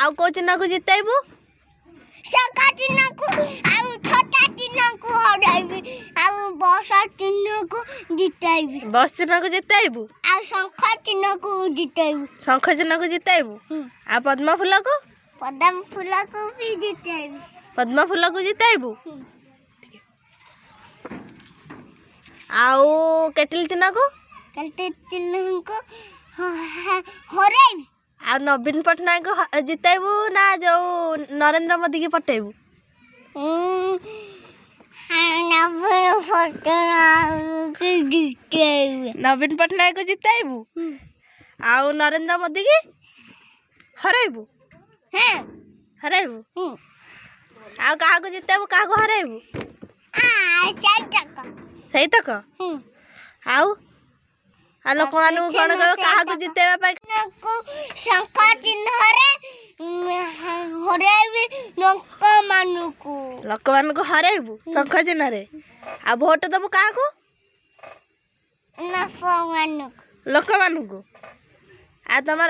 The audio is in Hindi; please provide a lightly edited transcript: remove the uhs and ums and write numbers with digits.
आउ को चिन्ह को जितेबू शंका चिन्ह को आउ छोटा चिन्ह को हराइबी आउ बसा चिन्ह को जिताइबी बस चिन्ह को जितेबू आउ शंख चिन्ह को जिताइबी शंख चिन्ह को जितेबू आ पद्म फूल को भी जिताइबी पद्म फूल को जितेबू आउ केटिल चिन्ह को हराइबी आ नवीन पट्टनायक को जितेबू ना जो नरेंद्र मोदी की पटेबू नवीन पट्टनायक को जितेबू आउ नरेंद्र मोदी की हराइबू हराइबू आउ कहा को जितेबू कहा को हराइबू सही तक आउ आ लोक मानू कौन कह कहा को जितेबा पाई शंख चिन्ह हराइबी लोक मानू को हराइबू शंख चिन्ह रे आ भोट दबू कहा को लोक मानू को आ तमर